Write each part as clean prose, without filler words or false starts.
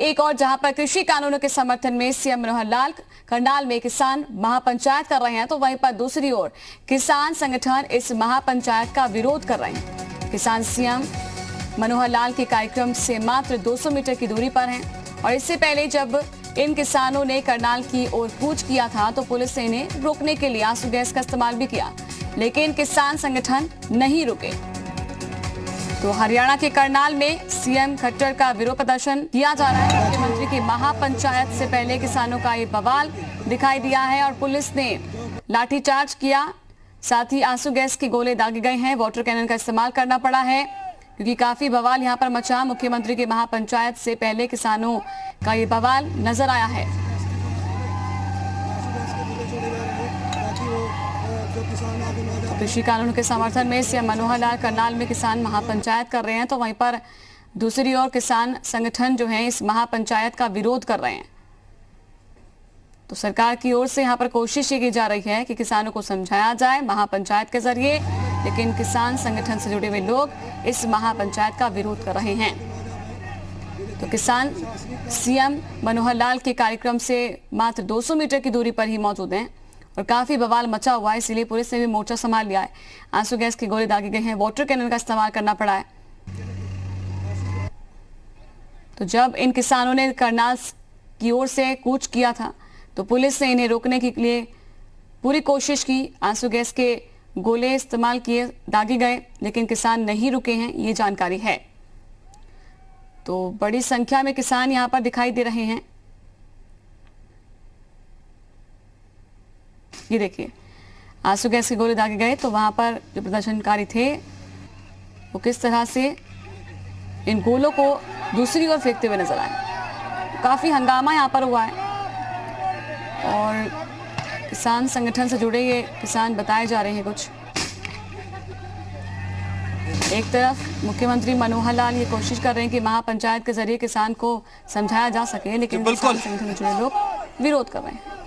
एक और जहां पर कृषि कानूनों के समर्थन में सीएम मनोहर लाल करनाल में किसान महापंचायत कर रहे हैं, तो वहीं पर दूसरी ओर किसान संगठन इस महापंचायत का विरोध कर रहे हैं। किसान सीएम मनोहर लाल के कार्यक्रम से मात्र 200 मीटर की दूरी पर हैं और इससे पहले जब इन किसानों ने करनाल की ओर कूच किया था तो पुलिस ने इन्हें रोकने के लिए आंसू गैस का इस्तेमाल भी किया, लेकिन किसान संगठन नहीं रुके। तो हरियाणा के करनाल में सीएम खट्टर का विरोध प्रदर्शन किया जा रहा है। मुख्यमंत्री की महापंचायत से पहले किसानों का ये बवाल दिखाई दिया है और पुलिस ने लाठीचार्ज किया, साथ ही आंसू गैस के गोले दागे गए हैं, वाटर कैनन का इस्तेमाल करना पड़ा है क्योंकि काफी बवाल यहां पर मचा। मुख्यमंत्री की महापंचायत से पहले किसानों का ये बवाल नजर आया है। कृषि कानून के समर्थन में सीएम मनोहर लाल करनाल में किसान महापंचायत कर रहे हैं, तो वहीं पर दूसरी ओर किसान संगठन जो है इस महापंचायत का विरोध कर रहे हैं। तो सरकार की ओर से यहां पर कोशिश ये की जा रही है कि किसानों को समझाया जाए महापंचायत के जरिए, लेकिन किसान संगठन से जुड़े हुए लोग इस महापंचायत का विरोध कर रहे हैं। तो किसान सीएम मनोहर लाल के कार्यक्रम से मात्र 200 मीटर की दूरी पर ही मौजूद हैं और काफी बवाल मचा हुआ है, इसीलिए पुलिस ने भी मोर्चा संभाल लिया है। आंसू गैस के गोले दागे गए हैं, वाटर कैनन का इस्तेमाल करना पड़ा है। तो जब इन किसानों ने करनाल की ओर से कूच किया था तो पुलिस ने इन्हें रोकने के लिए पूरी कोशिश की, आंसू गैस के गोले इस्तेमाल किए, दागे गए, लेकिन किसान नहीं रुके हैं, ये जानकारी है। तो बड़ी संख्या में किसान यहां पर दिखाई दे रहे हैं। ये देखिए आंसू गैस के गोले दागे गए, तो वहां पर जो प्रदर्शनकारी थे वो किस तरह से इन गोलों को दूसरी ओर फेंकते हुए नजर आए। काफी हंगामा यहां पर हुआ है और किसान संगठन से जुड़े ये किसान बताए जा रहे हैं कुछ। एक तरफ मुख्यमंत्री मनोहर लाल ये कोशिश कर रहे हैं कि महापंचायत के जरिए किसान को समझाया जा सके, लेकिन किसान संगठन से जुड़े लोग विरोध कर रहे हैं।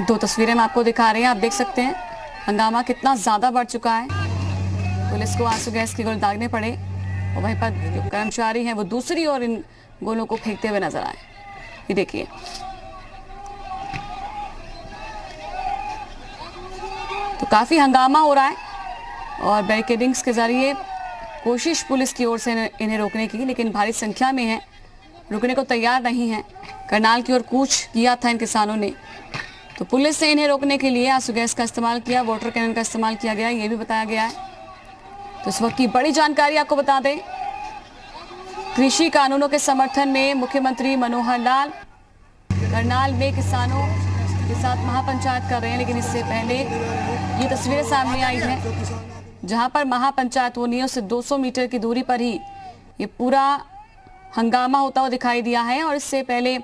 दो तस्वीरें हम आपको दिखा रहे हैं, आप देख सकते हैं हंगामा कितना ज्यादा बढ़ चुका है। पुलिस को आंसू गैस के गोले दागने पड़े और वहीं पर जो कर्मचारी हैं वो दूसरी ओर इन गोलों को फेंकते हुए नजर आए। ये देखिए तो काफी हंगामा हो रहा है और बैरिकेडिंग्स के जरिए कोशिश पुलिस की ओर से इन्हें रोकने की, लेकिन भारी संख्या में है, रुकने को तैयार नहीं है। करनाल की ओर कूच किया था इन किसानों ने, तो पुलिस ने इन्हें रोकने के लिए आंसू गैस का इस्तेमाल किया, वाटर कैनन का इस्तेमाल किया गया, ये भी बताया गया है। तो इस वक्त की बड़ी जानकारी आपको बता दें, कृषि कानूनों के समर्थन में मुख्यमंत्री मनोहर लाल करनाल में किसानों के साथ महापंचायत कर रहे हैं, लेकिन इससे पहले ये तस्वीरें सामने आई हैं जहां पर महापंचायत होनी से 200 मीटर की दूरी पर ही ये पूरा हंगामा होता हुआ दिखाई दिया है। और इससे पहले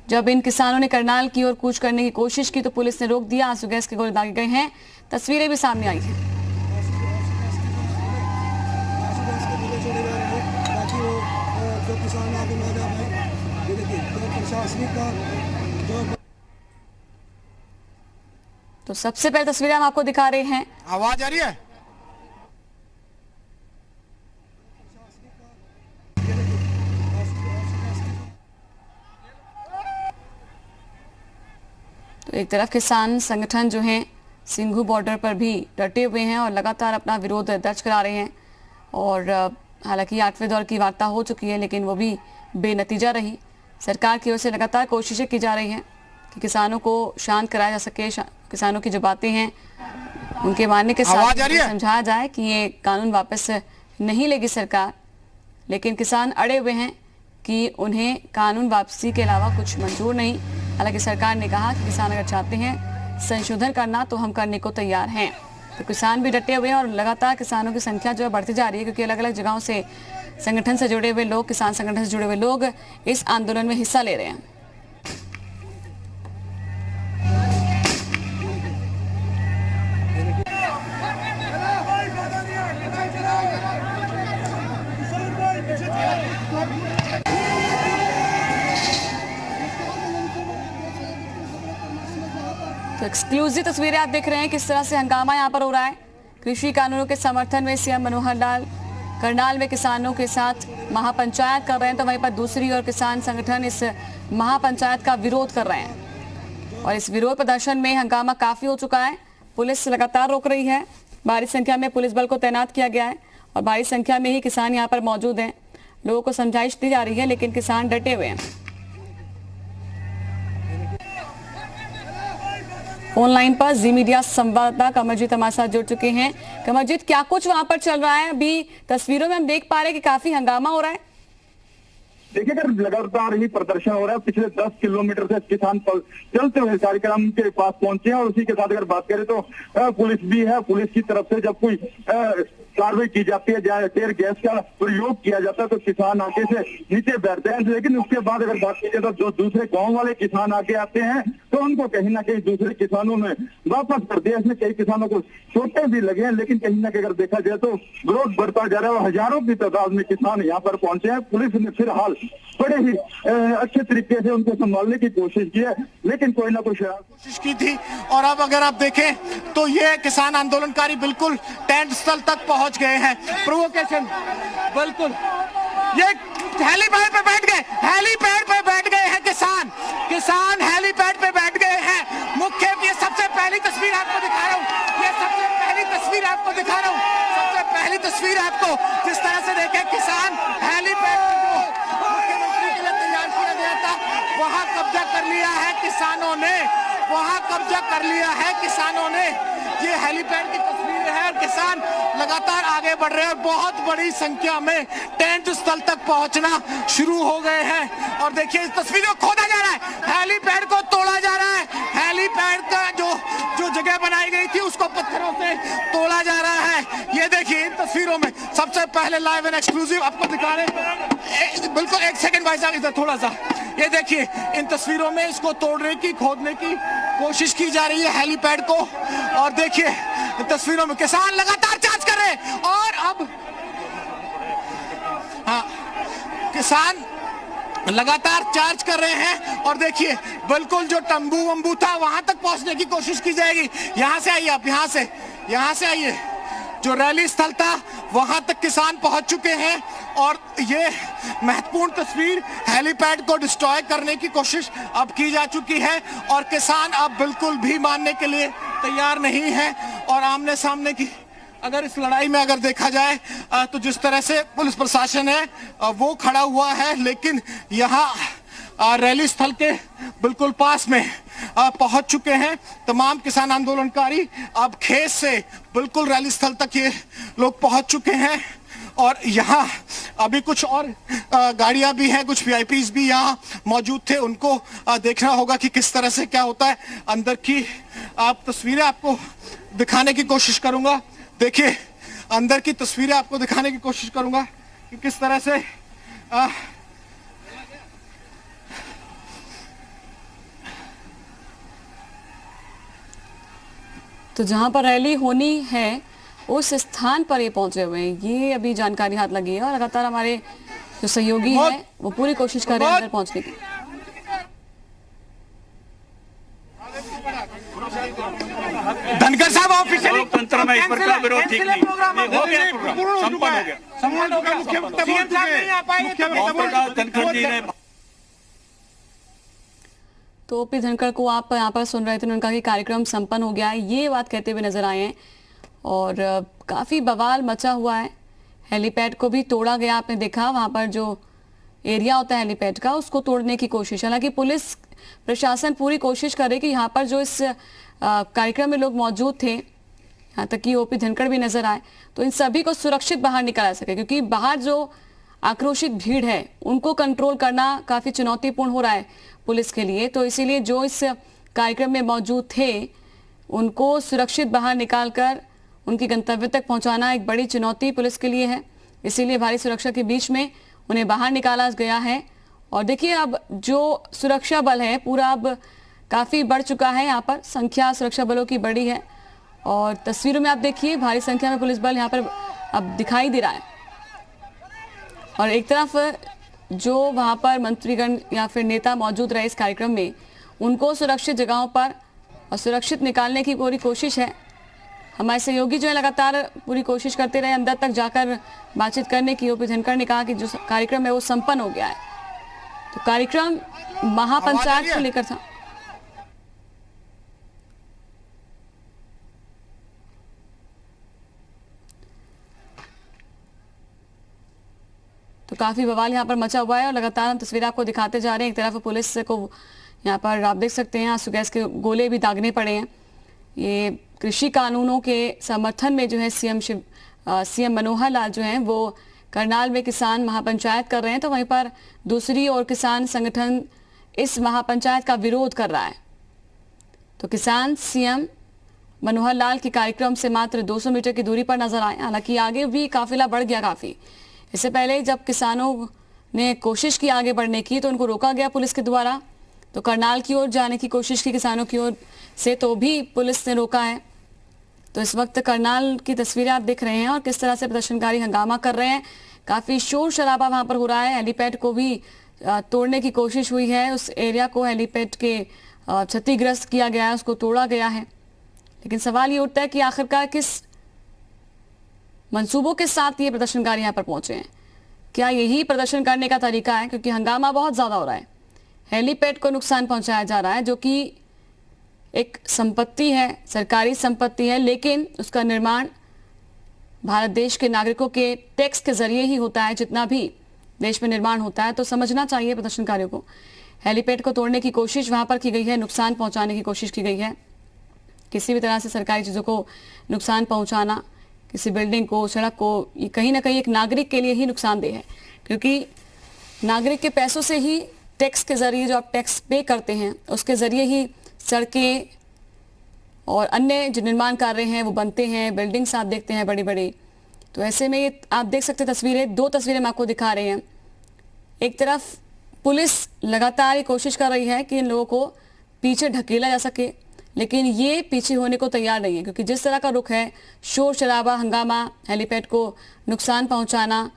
जब इन किसानों ने करनाल की ओर कूच करने की कोशिश की तो पुलिस ने रोक दिया, आंसू गैस के गोले दागे गए हैं, तस्वीरें भी सामने आई हैं। तो सबसे पहले तस्वीरें हम आपको दिखा रहे हैं, आवाज आ रही है। तो एक तरफ किसान संगठन जो हैं सिंघू बॉर्डर पर भी डटे हुए हैं और लगातार अपना विरोध दर्ज करा रहे हैं और हालांकि 8वें दौर की वार्ता हो चुकी है, लेकिन वो भी बेनतीजा रही। सरकार की ओर से लगातार कोशिशें की जा रही हैं कि किसानों को शांत कराया जा सके, किसानों की जो बातें हैं उनके मानने के साथ समझाया जाए कि ये कानून वापस नहीं लेगी सरकार, लेकिन किसान अड़े हुए हैं कि उन्हें कानून वापसी के अलावा कुछ मंजूर नहीं। हालांकि सरकार ने कहा कि किसान अगर चाहते हैं संशोधन करना तो हम करने को तैयार हैं। तो किसान भी डटे हुए हैं और लगातार किसानों की संख्या जो है बढ़ती जा रही है, क्योंकि अलग अलग जगहों से संगठन से जुड़े हुए लोग, किसान संगठन से जुड़े हुए लोग इस आंदोलन में हिस्सा ले रहे हैं। तो एक्सक्लूसिव तस्वीरें आप देख रहे हैं किस तरह से हंगामा यहां पर हो रहा है। कृषि कानूनों के समर्थन में सीएम मनोहर लाल करनाल में किसानों के साथ महापंचायत कर रहे हैं, तो वहीं पर दूसरी ओर किसान संगठन इस महापंचायत का विरोध कर रहे हैं और इस विरोध प्रदर्शन में हंगामा काफी हो चुका है। पुलिस लगातार रोक रही है, भारी संख्या में पुलिस बल को तैनात किया गया है और भारी संख्या में ही किसान यहाँ पर मौजूद हैं। लोगों को समझाइश दी जा रही है लेकिन किसान डटे हुए हैं। ऑनलाइन पर जी मीडिया संवाददाता कमरजीत हमारे साथ जुड़ चुके हैं। कमरजीत, क्या कुछ वहां पर चल रहा है? अभी तस्वीरों में हम देख पा रहे हैं कि काफी हंगामा हो रहा है। देखिए, अगर लगातार ही प्रदर्शन हो रहा है, पिछले 10 किलोमीटर से किसान चलते हुए कार्यक्रम के पास पहुंचे हैं और उसी के साथ अगर बात करें तो पुलिस भी है। पुलिस की तरफ से जब कोई कार्रवाई की जाती है, टेयर गैस का प्रयोग किया जाता है, तो किसान आगे से नीचे बैठते हैं। लेकिन उसके बाद अगर बात की जाए तो जो दूसरे गांव वाले किसान आगे आते हैं तो उनको कहीं ना कहीं दूसरे किसानों ने वापस कर दिया। इसमें कई किसानों को चोटें भी लगे हैं, लेकिन कहीं ना कहीं अगर देखा जाए तो विरोध बढ़ता जा रहा है और हजारों की तादाद में किसान यहाँ पर पहुंचे हैं। पुलिस ने फिलहाल बड़े ही अच्छे तरीके से उनको संभालने की कोशिश की है, लेकिन कोई ना कोई कोशिश की थी। और अब अगर आप देखें तो ये किसान आंदोलनकारी बिल्कुल टेंट स्थल तक पहुंच गए हैं। प्रोवोकेशन बिल्कुल, ये हेलीपैड पे बैठ गए, हेलीपैड पे बैठ गए हैं किसान हेलीपैड पे बैठ गए हैं। मुख्य ये सबसे पहली तस्वीर आपको दिखा रहा हूँ, ये सबसे पहली तस्वीर आपको दिखा रहा हूँ, सबसे पहली तस्वीर आपको जिस तरह से देखे किसान हेलीपैड मुख्यमंत्री के लिए तैयार किया गया था, वहां कब्जा कर लिया है किसानों ने, वहां कब्जा कर लिया है किसानों ने। ये हेलीपैड की तस्वीरें हैं और किसान लगातार आगे बढ़ रहे हैं। बहुत बड़ी संख्या में टेंट स्थल तक पहुंचना शुरू हो गए हैं और देखिए इस तस्वीर को खोदा जा रहा है, हेलीपैड को तोड़ा जा रहा है, हेलीपैड का जो जगह बनाई गई थी उसको पत्थरों से तोड़ा जा रहा है। ये देखिए इन तस्वीरों में सबसे पहले लाइव एंड एक्सक्लूसिव आपको दिखा रहे हैं। बिल्कुल एक सेकंड भाई साहब, इधर थोड़ा सा, ये देखिए इन तस्वीरों में इसको तोड़ने की खोदने की कोशिश की जा रही है हेलीपैड को। और देखिए तस्वीरों में किसान लगातार जांच कर रहे हैं और अब किसान लगातार चार्ज कर रहे हैं और देखिए बिल्कुल जो तंबू वंबू था वहां तक पहुंचने की कोशिश की जाएगी। यहां से आइए आप, यहां से आइए, जो रैली स्थल था वहां तक किसान पहुंच चुके हैं और ये महत्वपूर्ण तस्वीर हेलीपैड को डिस्ट्रॉय करने की कोशिश अब की जा चुकी है और किसान अब बिल्कुल भी मानने के लिए तैयार नहीं है। और आमने सामने की अगर इस लड़ाई में अगर देखा जाए तो जिस तरह से पुलिस प्रशासन है वो खड़ा हुआ है, लेकिन यहाँ रैली स्थल के बिल्कुल पास में पहुंच चुके हैं तमाम किसान आंदोलनकारी। अब खेत से बिल्कुल रैली स्थल तक ये लोग पहुंच चुके हैं और यहाँ अभी कुछ और गाड़ियां भी हैं, कुछ वीआईपीज भी यहाँ मौजूद थे, उनको देखना होगा कि किस तरह से क्या होता है। अंदर की आप तस्वीरें आपको दिखाने की कोशिश करूंगा। देखिए अंदर की तस्वीरें आपको दिखाने की कोशिश करूंगा कि किस तरह से तो जहां पर रैली होनी है उस स्थान पर ये पहुंचे हुए हैं, ये अभी जानकारी हाथ लगी है और लगातार हमारे जो सहयोगी हैं वो पूरी कोशिश कर रहे हैं अंदर पहुंचने की। धनखड़ साहब ऑफिशियली लोकतंत्र में इस प्रकार विरोध ठीक नहीं हो गया, संपन्न हो गया। धनखड़ जी ने तो ओपी धनखड़ को आप यहाँ पर सुन रहे थे, उन्होंने कहा कि कार्यक्रम संपन्न हो गया है, ये बात कहते हुए नजर आए हैं और काफी बवाल मचा हुआ है। हेलीपैड को भी तोड़ा गया, आपने देखा वहां पर जो एरिया होता है हेलीपैड का उसको तोड़ने की कोशिश। हालांकि पुलिस प्रशासन पूरी कोशिश करे कि यहाँ पर जो इस कार्यक्रम में लोग मौजूद थे, यहाँ तक कि ओपी धनखड़ भी नजर आए, तो इन सभी को सुरक्षित बाहर निकाला सके, क्योंकि बाहर जो आक्रोशित भीड़ है उनको कंट्रोल करना काफी चुनौतीपूर्ण हो रहा है पुलिस के लिए। तो इसीलिए जो इस कार्यक्रम में मौजूद थे उनको सुरक्षित बाहर निकालकर उनकी गंतव्य तक पहुंचाना एक बड़ी चुनौती पुलिस के लिए है। इसीलिए भारी सुरक्षा के बीच में उन्हें बाहर निकाला गया है। और देखिए अब जो सुरक्षा बल है पूरा अब काफी बढ़ चुका है, यहाँ पर संख्या सुरक्षा बलों की बड़ी है और तस्वीरों में आप देखिए भारी संख्या में पुलिस बल यहाँ पर अब दिखाई दे रहा है। और एक तरफ जो वहाँ पर मंत्रीगण या फिर नेता मौजूद रहे इस कार्यक्रम में, उनको सुरक्षित जगहों पर और सुरक्षित निकालने की पूरी कोशिश है। हमारे सहयोगी जो है लगातार पूरी कोशिश करते रहे अंदर तक जाकर बातचीत करने की। ओपी धनखड़ ने कहा कि जो कार्यक्रम है वो संपन्न हो गया है। तो कार्यक्रम महापंचायत को लेकर था। तो काफी बवाल यहाँ पर मचा हुआ है और लगातार हम तस्वीरें आपको दिखाते जा रहे हैं। एक तरफ पुलिस को यहाँ पर आप देख सकते हैं आंसू गैस के गोले भी दागने पड़े हैं। ये कृषि कानूनों के समर्थन में जो है सीएम मनोहर लाल जो हैं वो करनाल में किसान महापंचायत कर रहे हैं, तो वहीं पर दूसरी ओर किसान संगठन इस महापंचायत का विरोध कर रहा है। तो किसान सीएम मनोहर लाल के कार्यक्रम से मात्र 200 मीटर की दूरी पर नजर आए। हालांकि आगे भी काफिला बढ़ गया काफी। इससे पहले जब किसानों ने कोशिश की आगे बढ़ने की तो उनको रोका गया पुलिस के द्वारा। तो करनाल की ओर जाने की कोशिश की किसानों की ओर से, तो भी पुलिस ने रोका है। तो इस वक्त करनाल की तस्वीरें आप देख रहे हैं और किस तरह से प्रदर्शनकारी हंगामा कर रहे हैं। काफी शोर शराबा वहां पर हो रहा है। हेलीपैड को भी तोड़ने की कोशिश हुई है। उस एरिया को हेलीपैड के क्षतिग्रस्त किया गया है, उसको तोड़ा गया है। लेकिन सवाल ये उठता है कि आखिरकार किस मंसूबों के साथ ये प्रदर्शनकारी यहाँ पर पहुंचे हैं। क्या यही प्रदर्शन करने का तरीका है? क्योंकि हंगामा बहुत ज्यादा हो रहा है। हेलीपैड को नुकसान पहुंचाया जा रहा है जो कि एक संपत्ति है, सरकारी संपत्ति है, लेकिन उसका निर्माण भारत देश के नागरिकों के टैक्स के जरिए ही होता है। जितना भी देश में निर्माण होता है तो समझना चाहिए प्रदर्शनकारियों को। हेलीपैड को तोड़ने की कोशिश वहां पर की गई है, नुकसान पहुंचाने की कोशिश की गई है। किसी भी तरह से सरकारी चीजों को नुकसान पहुंचाना, किसी बिल्डिंग को, सड़क को, ये कहीं ना कहीं एक नागरिक के लिए ही नुकसानदेह है। क्योंकि नागरिक के पैसों से ही, टैक्स के जरिए जो आप टैक्स पे करते हैं उसके जरिए ही सड़कें और अन्य जो निर्माण कार्य हैं वो बनते हैं। बिल्डिंग्स आप देखते हैं बड़ी बड़ी। तो ऐसे में ये आप देख सकते हैं तस्वीरें, दो तस्वीरें हम आपको दिखा रहे हैं। एक तरफ पुलिस लगातार ये कोशिश कर रही है कि इन लोगों को पीछे ढकेला जा सके, लेकिन ये पीछे होने को तैयार नहीं है। क्योंकि जिस तरह का रुख है, शोर शराबा, हंगामा, हेलीपैड को नुकसान पहुंचाना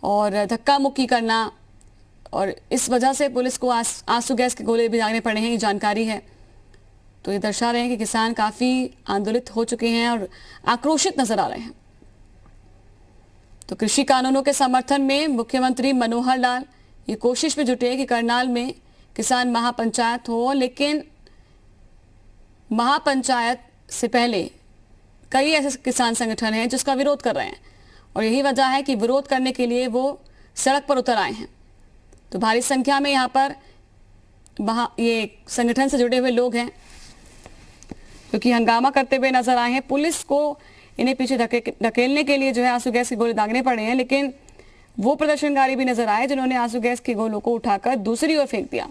और धक्का मुक्की करना, और इस वजह से पुलिस को आंसू गैस के गोले भी दागने पड़े हैं, ये जानकारी है। तो ये दर्शा रहे हैं कि किसान काफी आंदोलित हो चुके हैं और आक्रोशित नजर आ रहे हैं। तो कृषि कानूनों के समर्थन में मुख्यमंत्री मनोहर लाल ये कोशिश में जुटे कि करनाल में किसान महापंचायत हो, लेकिन महापंचायत से पहले कई ऐसे किसान संगठन हैं जिसका विरोध कर रहे हैं और यही वजह है कि विरोध करने के लिए वो सड़क पर उतर आए हैं। तो भारी संख्या में यहाँ पर ये संगठन से जुड़े हुए लोग हैं क्योंकि हंगामा करते हुए नजर आए हैं। पुलिस को इन्हें पीछे धकेलने के लिए जो है आंसू गैस के गोले दागने पड़े हैं, लेकिन वो प्रदर्शनकारी भी नजर आए जिन्होंने आंसू गैस के गोलों को उठाकर दूसरी ओर फेंक दिया।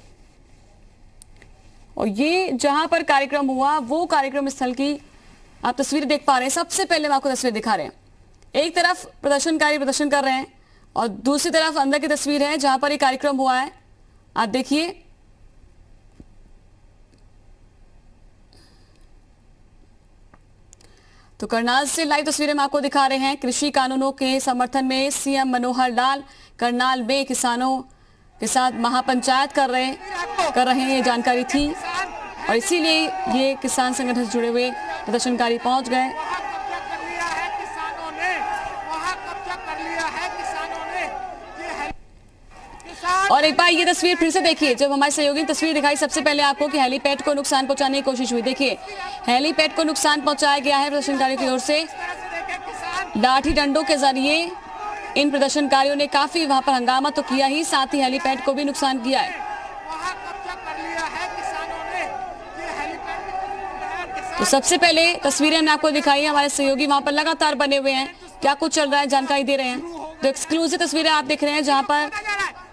और ये जहां पर कार्यक्रम हुआ वो कार्यक्रम स्थल की आप तस्वीर देख पा रहे हैं। सबसे पहले हम आपको तस्वीर दिखा रहे हैं। एक तरफ प्रदर्शनकारी प्रदर्शन कर रहे हैं और दूसरी तरफ अंदर की तस्वीर है जहां पर ये कार्यक्रम हुआ है। आप देखिए, तो करनाल से लाइव तस्वीरें हम आपको दिखा रहे हैं। कृषि कानूनों के समर्थन में सीएम मनोहर लाल करनाल में किसानों के साथ महापंचायत कर रहे हैं, ये जानकारी थी और इसीलिए ये किसान संगठन से जुड़े हुए प्रदर्शनकारी पहुंच गए। और एक बार ये तस्वीर फिर से देखिए, जब हमारे सहयोगी ने तस्वीर दिखाई सबसे पहले आपको कि हेलीपैड को नुकसान पहुंचाने की कोशिश हुई। देखिए, हेलीपैड को नुकसान पहुंचाया गया है प्रदर्शनकारियों की ओर से। लाठी डंडों के जरिए इन प्रदर्शनकारियों ने काफी वहां पर हंगामा तो किया ही, साथ ही हेलीपैड को भी नुकसान किया है। तो सबसे पहले तस्वीरें हमने आपको दिखाई, हमारे सहयोगी वहां पर लगातार बने हुए हैं, क्या कुछ चल रहा है जानकारी दे रहे हैं। तो एक्सक्लूसिव तस्वीरें आप देख रहे हैं जहां पर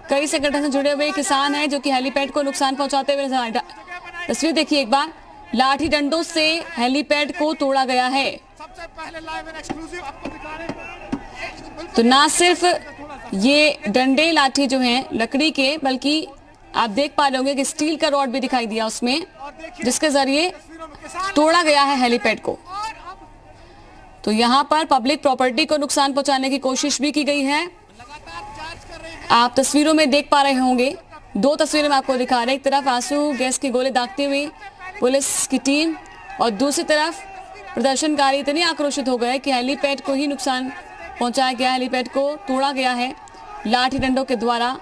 कई संगठन से जुड़े हुए किसान हैं जो कि हेलीपैड को नुकसान पहुंचाते हुए नजर आए। तस्वीर देखिए एक बार, लाठी डंडों से हेलीपैड को तोड़ा गया है। सबसे पहले लाइव एंड एक्सक्लूसिव आपको दिखा रहे हैं। तो ना सिर्फ ये डंडे लाठी जो हैं लकड़ी के, बल्कि आप देख पा रहे होंगे कि स्टील का रॉड भी दिखाई दिया उसमें, जिसके जरिए तोड़ा गया है हेलीपैड को। तो यहाँ पर पब्लिक प्रॉपर्टी को नुकसान पहुंचाने की कोशिश भी की गई है। आप तस्वीरों में देख पा रहे होंगे, दो तस्वीरें मैं आपको दिखा रहे हैं। एक तरफ आंसू गैस के गोले दागते हुए पुलिस की टीम और दूसरी तरफ प्रदर्शनकारी इतने आक्रोशित हो गए कि हेलीपैड को ही नुकसान पहुंचाया गया, हेलीपैड को तोड़ा गया है लाठी डंडों के द्वारा।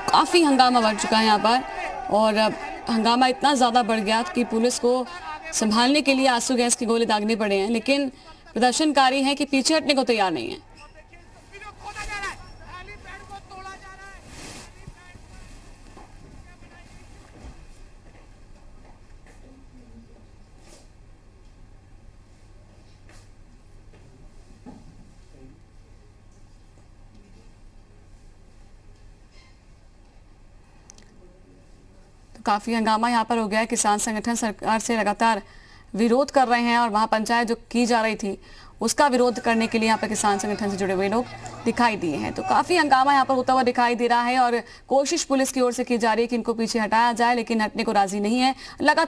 काफी हंगामा बढ़ चुका है यहाँ पर और हंगामा इतना ज्यादा बढ़ गया कि पुलिस को संभालने के लिए आंसू गैस के गोले दागने पड़े हैं, लेकिन प्रदर्शनकारी हैं कि पीछे हटने को तैयार नहीं है। काफी हंगामा यहाँ पर हो गया है। किसान संगठन सरकार से लगातार विरोध कर रहे हैं और वहां पंचायत जो की जा रही थी उसका विरोध करने के लिए यहाँ पर किसान संगठन से जुड़े हुए लोग दिखाई दिए हैं। तो काफी हंगामा यहाँ पर होता हुआ दिखाई दे रहा है और कोशिश पुलिस की ओर से की जा रही है कि इनको पीछे हटाया जाए, लेकिन हटने को राजी नहीं है। लगातार